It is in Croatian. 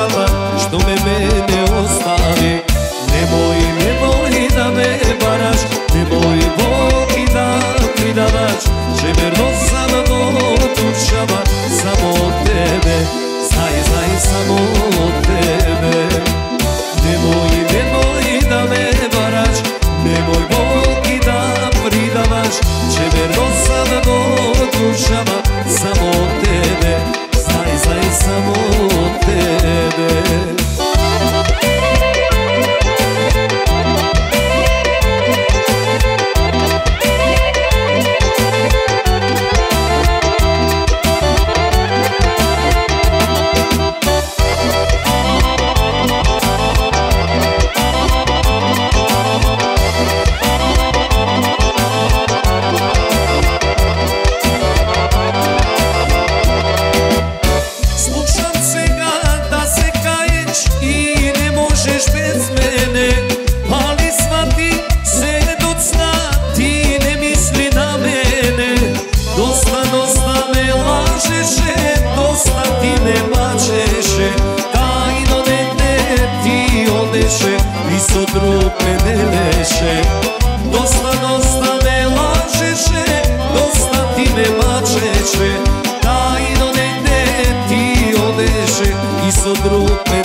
dušama što me mene ostavi. Nemoj da me varaš, nemoj Bogi da pridavaš, že verno sam do dušama samo tebe, znaj samo tebe. Nemoj da me varaš, nemoj Bogi da pridavaš, že verno sam do dušama samo tebe, znaj samo tebe. Iso drug me ne leše, dosta me lažeše, dosta ti me mačeše, tajno negde ti odeše, iso drug me